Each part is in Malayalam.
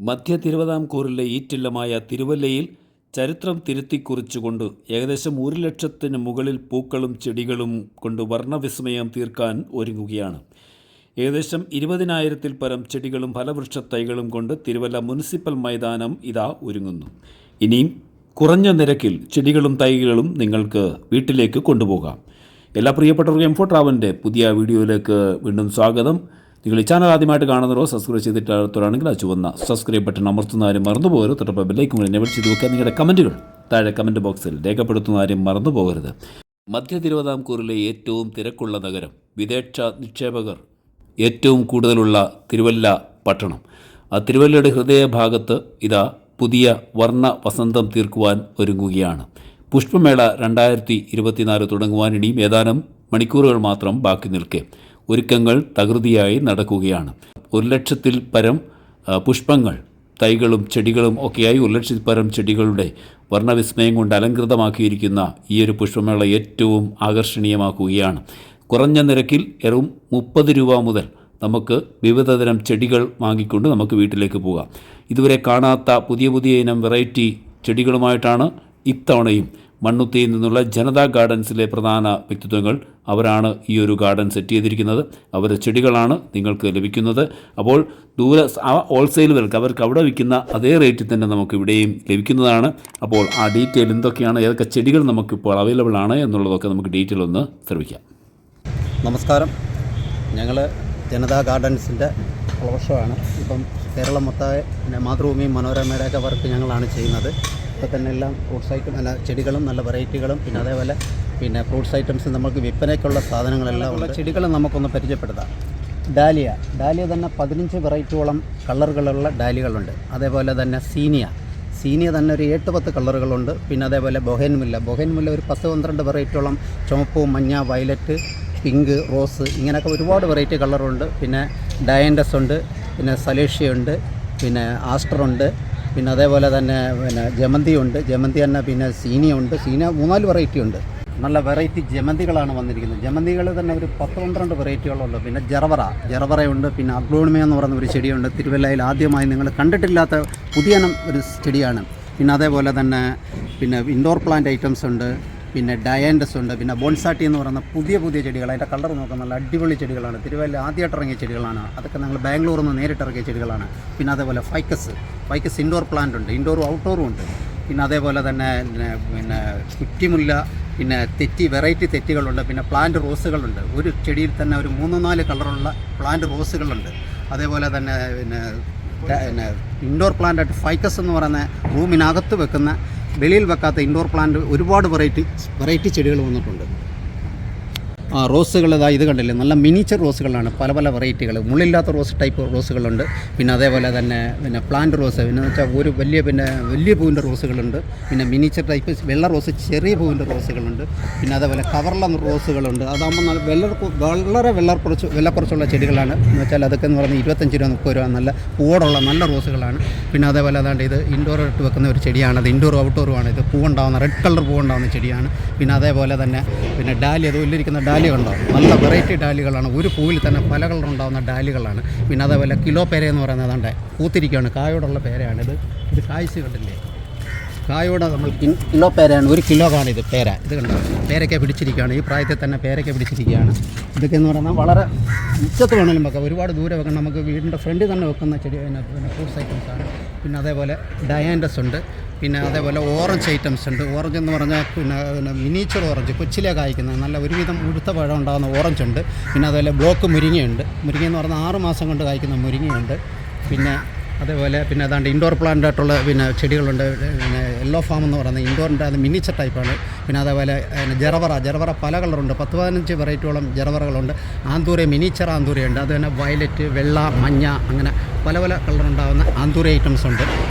മധ്യ തിരുവിതാംകൂറിലെ ഈറ്റില്ലമായ തിരുവല്ലയിൽ ചരിത്രം തിരുത്തിക്കുറിച്ചുകൊണ്ട് ഏകദേശം 1,00,000-ന് മുകളിൽ പൂക്കളും ചെടികളും കൊണ്ട് വർണ്ണവിസ്മയം തീർക്കാൻ ഒരുങ്ങുകയാണ്. ഏകദേശം 20,000-ൽ പരം ചെടികളും ഫലവൃക്ഷത്തൈകളും കൊണ്ട് തിരുവല്ല മുനിസിപ്പൽ മൈതാനം ഇതാ ഒരുങ്ങുന്നു. ഇനിയും കുറഞ്ഞ നിരക്കിൽ ചെടികളും തൈകളും നിങ്ങൾക്ക് വീട്ടിലേക്ക് കൊണ്ടുപോകാം. എല്ലാ പ്രിയപ്പെട്ടവർക്കും എം4 ട്രാവലിൻ്റെ പുതിയ വീഡിയോയിലേക്ക് വീണ്ടും സ്വാഗതം. നിങ്ങൾ ഈ ചാനൽ ആദ്യമായിട്ട് കാണുന്നവരോ സബ്സ്ക്രൈബ് ചെയ്തിട്ടാണെങ്കിൽ ആ ചുവന്ന സബ്സ്ക്രൈബ് ബട്ടൺ അമർത്തുന്ന മറന്നു പോകരുത്. തൊട്ടപ്പോൾ ബെല്ലൈക്കൻ കൂടി എനേബിൾ ചെയ്ത് വെക്കുക. നിങ്ങളുടെ കമൻറ്റുകൾ താഴെ കമൻറ്റ് ബോക്സിൽ രേഖപ്പെടുത്തുന്ന മറന്നു പോകരുത്. മധ്യ തിരുവിതാംകൂറിലെ ഏറ്റവും തിരക്കുള്ള നഗരം, വിദേശ നിക്ഷേപകർ ഏറ്റവും കൂടുതലുള്ള തിരുവല്ല പട്ടണം. ആ തിരുവല്ലയുടെ ഹൃദയഭാഗത്ത് ഇതാ പുതിയ വർണ്ണ വസന്തം തീർക്കുവാൻ ഒരുങ്ങുകയാണ്. പുഷ്പമേള 2024 തുടങ്ങുവാൻ ഇനിയും ഏതാനും മണിക്കൂറുകൾ മാത്രം ബാക്കി നിൽക്കെ ഒരുക്കങ്ങൾ തകൃതിയായി നടക്കുകയാണ്. 1,00,000-ൽ പരം പുഷ്പങ്ങൾ, തൈകളും ചെടികളും ഒക്കെയായി 1,00,000-ൽ പരം ചെടികളുടെ വർണ്ണവിസ്മയം കൊണ്ട് അലങ്കൃതമാക്കിയിരിക്കുന്ന ഈ ഒരു പുഷ്പമേള ഏറ്റവും ആകർഷണീയമാക്കുകയാണ്. കുറഞ്ഞ നിരക്കിൽ വെറും 30 രൂപ മുതൽ നമുക്ക് വിവിധതരം ചെടികൾ വാങ്ങിക്കൊണ്ട് നമുക്ക് വീട്ടിലേക്ക് പോകാം. ഇതുവരെ കാണാത്ത പുതിയ ഇനം വെറൈറ്റി ചെടികളുമായിട്ടാണ് ഇത്തവണയും മണ്ണുത്തിയിൽ നിന്നുള്ള ജനതാ ഗാർഡൻസിലെ പ്രധാന വ്യക്തിത്വങ്ങൾ അവരാണ് ഈ ഒരു ഗാർഡൻ സെറ്റ് ചെയ്തിരിക്കുന്നത്. അവരുടെ ചെടികളാണ് നിങ്ങൾക്ക് ലഭിക്കുന്നത്. അപ്പോൾ ഹോൾസെയിൽ വിലക്ക് അവർക്ക് അവിടെ വിൽക്കുന്ന അതേ റേറ്റിൽ തന്നെ നമുക്ക് ഇവിടെയും ലഭിക്കുന്നതാണ്. അപ്പോൾ ആ ഡീറ്റെയിൽ എന്തൊക്കെയാണ്, ഏതൊക്കെ ചെടികൾ നമുക്കിപ്പോൾ അവൈലബിൾ ആണ് എന്നുള്ളതൊക്കെ നമുക്ക് ഡീറ്റെയിൽ ഒന്ന് ശ്രമിക്കാം. നമസ്കാരം, ഞങ്ങൾ ജനതാ ഗാർഡൻസിൻ്റെ ഫ്ലവർ ഷോ ആണ്. ഇപ്പം കേരളം മൊത്തമായ മാതൃഭൂമി മനോരമയുടെയൊക്കെ വർക്ക് ഞങ്ങളാണ് ചെയ്യുന്നത്. ഇപ്പോൾ തന്നെ എല്ലാം ഫ്രൂട്ട്സ് ഐറ്റം നല്ല ചെടികളും നല്ല വെറൈറ്റികളും അതേപോലെ ഫ്രൂട്ട്സ് ഐറ്റംസ് നമുക്ക് വിൽപ്പനയ്ക്കുള്ള സാധനങ്ങളെല്ലാം ഉള്ള ചെടികൾ നമുക്കൊന്ന് പരിചയപ്പെടുത്താം. ഡാലിയ തന്നെ 15 വെറൈറ്റിയോളം കളറുകളുള്ള ഡാലികളുണ്ട്. അതേപോലെ തന്നെ സീനിയ തന്നെ ഒരു 8-10 കളറുകളുണ്ട്. അതേപോലെ ബൊഹേൻമുല്ല ഒരു 10-12 വെറൈറ്റിയോളം ചുവപ്പ്, മഞ്ഞ, വയലറ്റ്, പിങ്ക്, റോസ് ഇങ്ങനെയൊക്കെ ഒരുപാട് വെറൈറ്റി കളറുണ്ട്. ഡയൻഡസ് ഉണ്ട്, സലേഷ്യ ഉണ്ട്, ആസ്റ്ററുണ്ട്, അതേപോലെ തന്നെ ജമന്തി തന്നെ സീനിയ ഉണ്ട്. സീനിയ 3-4 വെറൈറ്റി ഉണ്ട്. നല്ല വെറൈറ്റി ജമന്തികളാണ് വന്നിരിക്കുന്നത്. ജമന്തികൾ തന്നെ ഒരു 10-12 വെറൈറ്റികളുണ്ട്. ജറവറയുണ്ട്. അഗ്ലോണിമ എന്ന് പറയുന്ന ഒരു ചെടിയുണ്ട്. തിരുവല്ലയിൽ ആദ്യമായി നിങ്ങൾ കണ്ടിട്ടില്ലാത്ത പുതിയ ഒരു ചെടിയാണ്. അതേപോലെ തന്നെ ഇൻഡോർ പ്ലാന്റ് ഐറ്റംസ് ഉണ്ട്. ഡയാൻഡസ് ഉണ്ട്. ബോൺസാട്ടി എന്ന് പറയുന്ന പുതിയ ചെടികൾ. അതിൻ്റെ കളർ നോക്കാൻ നല്ല അടിപൊളി ചെടികളാണ്. തിരുവല്ല ആദ്യമായിട്ട് ഇറങ്ങിയ ചെടികളാണ്. അതൊക്കെ ഞങ്ങൾ ബാംഗ്ലൂരിൽ നിന്ന് നേരിട്ട് ഇറങ്ങിയ ചെടികളാണ്. അതേപോലെ ഫൈക്കസ് ഇൻഡോർ പ്ലാന്റ് ഉണ്ട്. ഇൻഡോറും ഔട്ട്ഡോറും ഉണ്ട്. അതേപോലെ തന്നെ കുറ്റിമുല്ല, വെറൈറ്റി തെറ്റികളുണ്ട്. പ്ലാന്റ് റോസുകളുണ്ട്. ഒരു ചെടിയിൽ തന്നെ ഒരു 3-4 കളറുള്ള പ്ലാന്റ് റോസുകളുണ്ട്. അതേപോലെ തന്നെ ഇൻഡോർ പ്ലാന്റായിട്ട് ഫൈക്കസ് എന്ന് പറയുന്ന റൂമിനകത്ത് വെക്കുന്ന, വെളിയിൽ വെക്കാത്ത ഇൻഡോർ പ്ലാന്റ് ഒരുപാട് വെറൈറ്റി ചെടികൾ വന്നിട്ടുണ്ട്. റോസുകൾ ഇത് കണ്ടില്ലേ, നല്ല മിനിച്ചർ റോസുകളാണ്. പല വെറൈറ്റികൾ. മുള്ളില്ലാത്ത ടൈപ്പ് റോസുകളുണ്ട്. അതേപോലെ തന്നെ പ്ലാന്റ് റോസ് വെച്ചാൽ ഒരു വലിയ പൂവിൻ്റെ റോസുകളുണ്ട്. മിനിച്ചർ ടൈപ്പ് വെള്ള റോസ്, ചെറിയ പൂവിൻ്റെ റോസുകളുണ്ട്. അതേപോലെ കവർല റോസുകളുണ്ട്. അതാകുമ്പോൾ വളരെ വിലക്കുറച്ചുള്ള ചെടികളാണ്. എന്ന് വെച്ചാൽ അതൊക്കെ എന്ന് പറയുന്നത് 25 രൂപ 30 രൂപ നല്ല പൂവോടുള്ള നല്ല റോസുകളാണ്. അതേപോലെ ഇത് ഇൻഡോർ ഇട്ട് വെക്കുന്ന ഒരു ചെടിയാണ്. അത് ഇൻഡോറും ഔട്ട്ഡോറുമാണ്. ഇത് പൂവുണ്ടാകുന്ന റെഡ് കളർ പൂവുണ്ടാകുന്ന ചെടിയാണ്. അതേപോലെ തന്നെ ഡാലി, അത് ഉള്ളിരിക്കുന്ന ഡാലി ഉണ്ടാവും. നല്ല വെറൈറ്റി ഡാലികളാണ്. ഒരു പൂവിൽ തന്നെ പല കളറുണ്ടാകുന്ന ഡാലികളാണ്. അതേപോലെ കിലോ പേര എന്ന് പറയുന്നത് അതുകൊണ്ട് പൂത്തിരിക്കുകയാണ്. കായോടുള്ള പേരയാണിത്. ഇത് കായ്ച്ച് കണ്ടില്ലേ, കായോടെ നമ്മൾ കിലോ പേരയാണ്. 1 കിലോ ആണ് ഇത് പേര. ഇത് കണ്ടോ, പേരയ്ക്ക പിടിച്ചിരിക്കുകയാണ്. ഈ പ്രായത്തിൽ തന്നെ പേരയ്ക്ക പിടിച്ചിരിക്കുകയാണ്. ഇതൊക്കെ എന്ന് പറഞ്ഞാൽ വളരെ ഉച്ചത്ത് വേണമെങ്കിലും വെക്കാം. ഒരുപാട് ദൂരെ വെക്കണം. നമുക്ക് വീടിൻ്റെ ഫ്രണ്ടിൽ തന്നെ വെക്കുന്ന ചെടി ഫ്രൂട്ട്സ് ഐറ്റംസാണ്. അതേപോലെ ഡയാൻഡസ് ഉണ്ട്. അതേപോലെ ഓറഞ്ച് ഐറ്റംസ് ഉണ്ട്. ഓറഞ്ച് എന്ന് പറഞ്ഞാൽ മിനിച്ചർ ഓറഞ്ച്, കൊച്ചിലെ കായ്ക്കുന്ന നല്ല ഒരുവിധം ഉടുത്ത പഴം ഉണ്ടാകുന്ന ഓറഞ്ച് ഉണ്ട്. അതേപോലെ ബ്ലോക്ക് മുരിങ്ങയുണ്ട്. മുരിങ്ങ എന്ന് പറഞ്ഞാൽ 6 മാസം കൊണ്ട് കായ്ക്കുന്ന മുരിങ്ങയുണ്ട്. അതേപോലെ അതാണ്ട് ഇൻഡോർ പ്ലാന്റ് ആയിട്ടുള്ള ചെടികളുണ്ട്. യെല്ലോ ഫാം എന്ന് പറയുന്നത് ഇൻഡോറിൻ്റെ അത് മിനിച്ചർ ടൈപ്പാണ്. അതേപോലെ ജറവറ പല കളറുണ്ട്. 10-15 വെറൈറ്റിയോളം ജറവറകളുണ്ട്. ആന്തൂര, മിനിച്ചർ ആന്തൂരയുണ്ട്. അത് തന്നെ വയലറ്റ്, വെള്ള, മഞ്ഞ, അങ്ങനെ പല കളറുണ്ടാകുന്ന ആന്തൂര ഐറ്റംസ് ഉണ്ട്.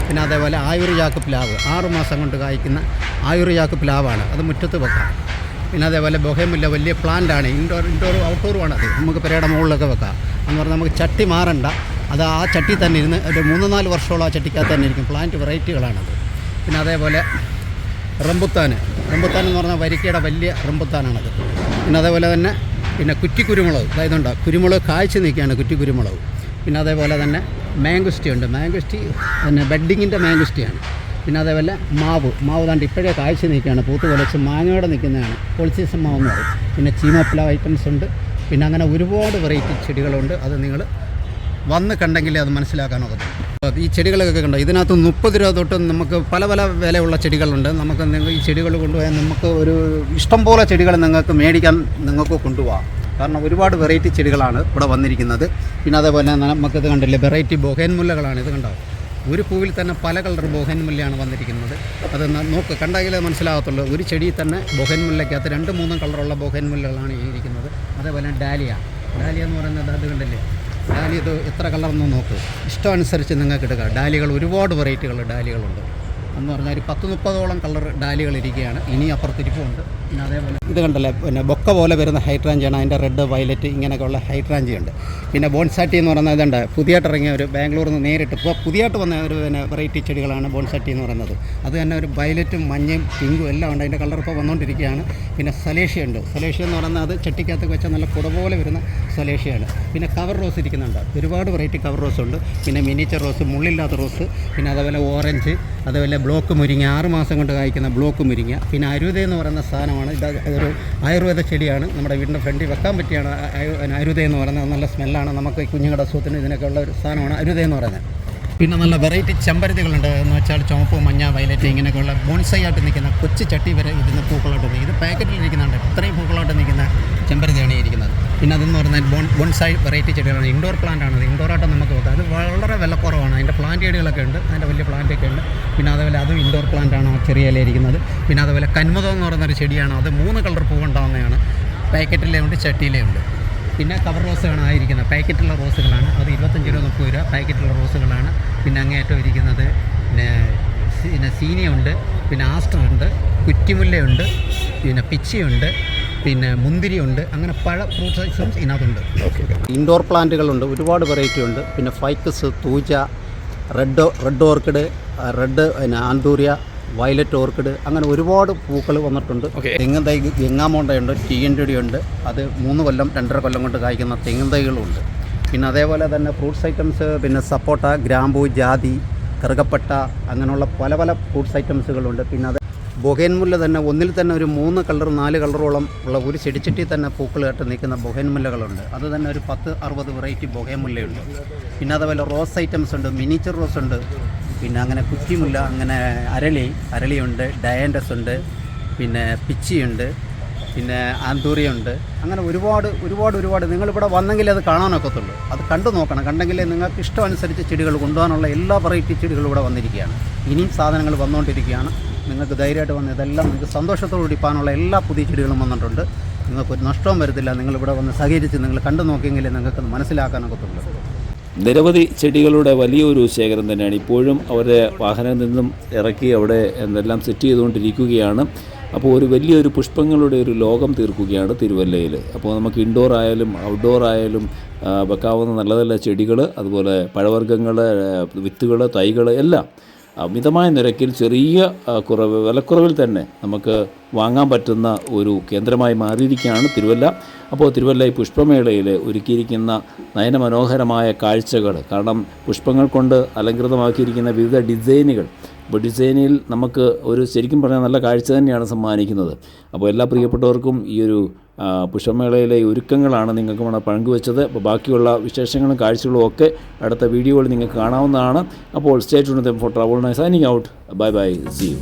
അതേപോലെ ആയുർജാക്ക് പ്ലാവ് 6 മാസം കൊണ്ട് കായ്ക്കുന്ന ആയുർജാക്ക് പ്ലാവാണ്. അത് മുറ്റത്ത് വെക്കാം. അതേപോലെ ബൊഹേമുല്ല വലിയ പ്ലാന്റാണ്. ഇൻഡോറും ഔട്ട്ഡോറുമാണ്. അത് നമുക്ക് പെരയുടെ മുകളിലൊക്കെ വെക്കാം. എന്ന് പറഞ്ഞാൽ നമുക്ക് ചട്ടി മാറണ്ട. അത് ആ ചട്ടി തന്നെ ഇരുന്ന് ഒരു 3-4 വർഷത്തോളം ആ ചട്ടിക്കകത്ത് തന്നെ ഇരിക്കും. പ്ലാന്റ് വെറൈറ്റികളാണത്. അതേപോലെ റംബുത്താൻ എന്ന് പറഞ്ഞാൽ വരിക്കയുടെ വലിയ റംബുത്താനാണത്. അതേപോലെ തന്നെ കുറ്റിക്കുരുമുളക്, അതായതുണ്ട് കുരുമുളക് കായ്ച്ച് നിൽക്കുകയാണ് കുറ്റിക്കുരുമുളക്. അതേപോലെ തന്നെ മാംഗുസ്റ്റി ഉണ്ട്. മാംഗുസ്റ്റി പിന്നെ ബെഡിങ്ങിൻ്റെ മാംഗുസ്റ്റിയാണ്. പിന്നെ അതേപോലെ മാവ് താണ്ട് ഇപ്പോഴേ കാഴ്ച നിൽക്കുകയാണ്, പൂത്ത് കൊലച്ച് മാങ്ങയോടെ നിൽക്കുന്നതാണ്, പോളിസീസം മാവെന്ന് പറയും. പിന്നെ ചീമപ്ലാവ് ഐറ്റംസ് ഉണ്ട്. പിന്നെ അങ്ങനെ ഒരുപാട് വെറൈറ്റി ചെടികളുണ്ട്. അത് നിങ്ങൾ വന്ന് കണ്ടെങ്കിലേ അത് മനസ്സിലാക്കാനൊക്കെ. ഈ ചെടികളൊക്കെ കണ്ടോ, ഇതിനകത്ത് 30 രൂപ തൊട്ട് നമുക്ക് പല വിലയുള്ള ചെടികളുണ്ട്. നമുക്ക് ഈ ചെടികൾ കൊണ്ടുപോയാൽ നമുക്ക് ഒരു ഇഷ്ടം പോലെ ചെടികൾ നിങ്ങൾക്ക് മേടിക്കാൻ നിങ്ങൾക്ക് കൊണ്ടുപോകാം. കാരണം ഒരുപാട് വെറൈറ്റി ചെടികളാണ് ഇവിടെ വന്നിരിക്കുന്നത്. പിന്നെ അതേപോലെ നമുക്കിത് കണ്ടില്ലേ, വെറൈറ്റി ബൊഹേൻമുല്ലകളാണ്. ഇത് കണ്ടോ, ഒരു പൂവിൽ തന്നെ പല കളർ ബൊഹേൻമുല്ലയാണ് വന്നിരിക്കുന്നത്. അത് നോക്ക്, കണ്ടെങ്കിലേ മനസ്സിലാകത്തുള്ളൂ. ഒരു ചെടിയിൽ തന്നെ ബൊഹേൻമുല്ലയ്ക്കകത്ത് 2-3 കളറുള്ള ബൊഹേൻമുല്ലകളാണ് ഇരിക്കുന്നത്. അതേപോലെ ഡാലിയ എന്ന് പറയുന്നത് അത് കണ്ടില്ലേ, ഡാലി ഇത് എത്ര കളറെന്ന് നോക്ക്, ഇഷ്ടമനുസരിച്ച് നിങ്ങൾക്ക് എടുക്കാം. ഡാലികൾ ഒരുപാട് വെറൈറ്റികൾ ഡാലികളുണ്ട് എന്ന് പറഞ്ഞാൽ ഒരു 10-30ഓളം കളർ ഡാലികൾ ഇരിക്കുകയാണ്. ഇനി അപ്പുറത്തിരിപ്പുണ്ട്. പിന്നെ അതേപോലെ ഇത് കണ്ടല്ലേ, പിന്നെ ബൊക്ക പോലെ വരുന്ന ഹൈഡ്രാഞ്ചിയാണ്. അതിൻ്റെ റെഡ്, വയലറ്റ് ഇങ്ങനെയൊക്കെയുള്ള ഹൈഡ്രാഞ്ചിയുണ്ട്. പിന്നെ ബോൺസാറ്റി എന്ന് പറയുന്നത് ഇതുണ്ട്, പുതിയതായിട്ട് ഇറങ്ങിയ ഒരു ബാംഗ്ലൂരിൽ നിന്ന് നേരിട്ട് ഇപ്പോൾ പുതിയതായിട്ട് വന്ന ഒരു പിന്നെ വെറൈറ്റി ചെടികളാണ് ബോൺസാറ്റി എന്ന് പറയുന്നത്. അത് തന്നെ ഒരു വയലറ്റും മഞ്ഞയും പിങ്കും എല്ലാം ഉണ്ട്. അതിൻ്റെ കളർ ഇപ്പോൾ വന്നുകൊണ്ടിരിക്കുകയാണ്. പിന്നെ സലേഷ്യ ഉണ്ട്. സലേഷ്യ എന്ന് പറയുന്നത് അത് ചട്ടിക്കകത്ത് വെച്ചാൽ നല്ല കുട പോലെ വരുന്ന സലേഷ്യയാണ്. പിന്നെ കവർ റോസ് ഇരിക്കുന്നുണ്ട്, ഒരുപാട് വെറൈറ്റി കവർ റോസ് ഉണ്ട്. പിന്നെ മിനിച്ചർ റോസ്, മുള്ളില്ലാത്ത റോസ്, പിന്നെ അതേപോലെ ഓറഞ്ച്, അതേപോലെ ബ്ലോക്ക് മുരിങ്ങ, 6 മാസം കൊണ്ട് കായ്ക്കുന്ന ബ്ലോക്ക് മുരിങ്ങ. പിന്നെ അരുത എന്ന് പറയുന്ന സാധനമാണ്. ഇതൊരു ആയുർവേദ ചെടിയാണ്, നമ്മുടെ വീടിൻ്റെ ഫ്രണ്ടിൽ വെക്കാൻ പറ്റിയാണ്. അരുത എന്ന് പറയുന്നത് നല്ല സ്മെല്ലാണ്, നമുക്ക് കുഞ്ഞുങ്ങളുടെ അസുഖത്തിന് ഇതിനൊക്കെ ഉള്ള ഒരു സാധനമാണ് അരുത എന്ന് പറയുന്നത്. പിന്നെ നല്ല വെറൈറ്റി ചെമ്പരത്തികളുണ്ട്. എന്ന് വെച്ചാൽ ചുവപ്പ്, മഞ്ഞ, വയലറ്റ് ഇങ്ങനെയൊക്കെയുള്ള ബോൺസൈ ആയിട്ട് നിൽക്കുന്ന കൊച്ചു ചട്ടി വരെ ഇതിന് പൂക്കളായിട്ട് നിൽക്കും. ഇത് പാക്കറ്റിലിരിക്കുന്നുണ്ട്, ഇത്രയും പൂക്കളായിട്ട് നിൽക്കുന്ന ചെമ്പരത്തിയാണ് ഇരിക്കുന്നത്. പിന്നെ അതെന്ന് പറഞ്ഞാൽ ബോൺസൈ വെറൈറ്റി ചെടികളാണ്. ഇൻഡോർ പ്ലാന്റ് ആണ്. ഇൻഡോറായിട്ട് നമുക്ക് വെക്കാം. അത് വളരെ വിലക്കുറവാണ്. അതിൻ്റെ പ്ലാന്റ് ചെടികളൊക്കെ ഉണ്ട്, അതിൻ്റെ വലിയ പ്ലാന്റൊക്കെ ഉണ്ട്. പിന്നെ അതേപോലെ അതും ഇൻഡോർ പ്ലാന്റ് ആണ്, ചെറിയ ഇല ഇരിക്കുന്നത്. പിന്നെ അതേപോലെ കന്മതം എന്ന് പറയുന്നൊരു ചെടിയാണ്. അത് 3 കളർ പൂവുണ്ടാകുന്നതാണ്. പാക്കറ്റിലെ ഉണ്ട്, ചട്ടിയിലേ ഉണ്ട്. പിന്നെ കവർ റോസുകളാണ് ആയിരിക്കുന്നത്, പാക്കറ്റുള്ള റോസുകളാണ്. അത് 25 രൂപ 30 രൂപ പാക്കറ്റുള്ള റോസുകളാണ്. പിന്നെ അങ്ങേയറ്റം ഇരിക്കുന്നത് പിന്നെ സീനിയുണ്ട്, പിന്നെ ആസ്റ്ററുണ്ട്, കുറ്റിമുല്ലയുണ്ട്, പിന്നെ പിച്ചിയുണ്ട്, പിന്നെ മുന്തിരിയുണ്ട്. അങ്ങനെ പല ഫ്രൂട്ട്സ് ഐറ്റംസ് ഇതിനകത്തുണ്ട്. ഇൻഡോർ പ്ലാന്റുകളുണ്ട്, ഒരുപാട് വെറൈറ്റി ഉണ്ട്. പിന്നെ ficus, thuja, red orchid, red പിന്നെ ആന്തൂറിയ, വയലറ്റ് ഓർക്കിഡ്, അങ്ങനെ ഒരുപാട് പൂക്കൾ വന്നിട്ടുണ്ട്. തെങ്ങും തൈ, ഗംഗാമോണ്ടയുണ്ട്, TNTD ഉണ്ട്. അത് 3 കൊല്ലം 2.5 കൊല്ലം കൊണ്ട് കായ്ക്കുന്ന തെങ്ങും തൈകളുണ്ട്. പിന്നെ അതേപോലെ തന്നെ ഫ്രൂട്ട്സ് ഐറ്റംസ്, പിന്നെ സപ്പോട്ട, ഗ്രാമ്പൂ, ജാതി, കറുകപ്പട്ട, അങ്ങനെയുള്ള പല ഫ്രൂട്ട്സ് ഐറ്റംസുകളുണ്ട്. പിന്നെ അത് ബൊഹേൻമുല്ല തന്നെ ഒന്നിൽ തന്നെ ഒരു 3 കളർ 4 കളറോളം ഉള്ള ഒരു ചെടിച്ചട്ടി തന്നെ പൂക്കളായിട്ട് നിൽക്കുന്ന ബൊഹേൻമുല്ലകളുണ്ട്. അത് തന്നെ ഒരു 10-60 വെറൈറ്റി ബൊഹേൻമുല്ലയുണ്ട്. പിന്നെ അതേപോലെ റോസ് ഐറ്റംസ് ഉണ്ട്, മിനിച്ചർ റോസ് ഉണ്ട്. പിന്നെ അങ്ങനെ കുറ്റിമുല്ല, അങ്ങനെ അരളിയുണ്ട്, ഡയാൻഡസ് ഉണ്ട്, പിന്നെ പിച്ചിയുണ്ട്, പിന്നെ ആന്തൂറിയുണ്ട്. അങ്ങനെ ഒരുപാട് നിങ്ങളിവിടെ വന്നെങ്കിലേ അത് കാണാനൊക്കത്തുള്ളൂ. അത് കണ്ടു നോക്കണം. കണ്ടെങ്കിലേ നിങ്ങൾക്ക് ഇഷ്ടമനുസരിച്ച് ചെടികൾ കൊണ്ടുപോകാനുള്ള എല്ലാ വെറൈറ്റി ചെടികളും ഇവിടെ വന്നിരിക്കുകയാണ്. ഇനിയും സാധനങ്ങൾ വന്നുകൊണ്ടിരിക്കുകയാണ്. നിങ്ങൾക്ക് ധൈര്യമായിട്ട് വന്ന് ഇതെല്ലാം നിങ്ങൾക്ക് സന്തോഷത്തോടുകൂടി പോകാനുള്ള എല്ലാ പുതിയ ചെടികളും വന്നിട്ടുണ്ട്. നിങ്ങൾക്കൊരു നഷ്ടവും വരത്തില്ല. നിങ്ങളിവിടെ വന്ന് സഹകരിച്ച് നിങ്ങൾ കണ്ടു നോക്കിയെങ്കിലേ നിങ്ങൾക്ക് മനസ്സിലാക്കാനൊക്കത്തുള്ളൂ. നിരവധി ചെടികളുടെ വലിയൊരു ശേഖരം തന്നെയാണ്. ഇപ്പോഴും അവരുടെ വാഹനത്തിൽ നിന്നും ഇറക്കി അവിടെ എന്തെല്ലാം സെറ്റ് ചെയ്തുകൊണ്ടിരിക്കുകയാണ്. അപ്പോൾ ഒരു വലിയൊരു പുഷ്പങ്ങളുടെ ഒരു ലോകം തീർക്കുകയാണ് തിരുവല്ലയിൽ. അപ്പോൾ നമുക്ക് ഇൻഡോർ ആയാലും ഔട്ട്ഡോർ ആയാലും വെക്കാവുന്ന നല്ല നല്ല ചെടികൾ, അതുപോലെ പഴവർഗ്ഗങ്ങൾ, വിത്തുകൾ, തൈകൾ എല്ലാം മിതമായ നിരക്കിൽ ചെറിയ വിലക്കുറവിൽ തന്നെ നമുക്ക് വാങ്ങാൻ പറ്റുന്ന ഒരു കേന്ദ്രമായി മാറിയിരിക്കുകയാണ് തിരുവല്ല. അപ്പോൾ തിരുവല്ല ഈ പുഷ്പമേളയിൽ ഒരുക്കിയിരിക്കുന്ന നയനമനോഹരമായ കാഴ്ചകൾ, കാരണം പുഷ്പങ്ങൾ കൊണ്ട് അലങ്കൃതമാക്കിയിരിക്കുന്ന വിവിധ ഡിസൈനുകൾ, അപ്പോൾ ഡിസൈനിൽ നമുക്ക് ഒരു ശരിക്കും പറഞ്ഞാൽ നല്ല കാഴ്ച തന്നെയാണ് സമ്മാനിക്കുന്നത്. അപ്പോൾ എല്ലാ പ്രിയപ്പെട്ടവർക്കും ഈ ഒരു പുഷ്പമേളയിലെ ഒരുക്കങ്ങളാണ് നിങ്ങൾക്ക് പങ്കുവെച്ചത്. അപ്പോൾ ബാക്കിയുള്ള വിശേഷങ്ങളും കാഴ്ചകളും ഒക്കെ അടുത്ത വീഡിയോയിൽ നിങ്ങൾക്ക് കാണാവുന്നതാണ്. അപ്പോൾ stay tuned for travel nice signing out. Bye bye, see U.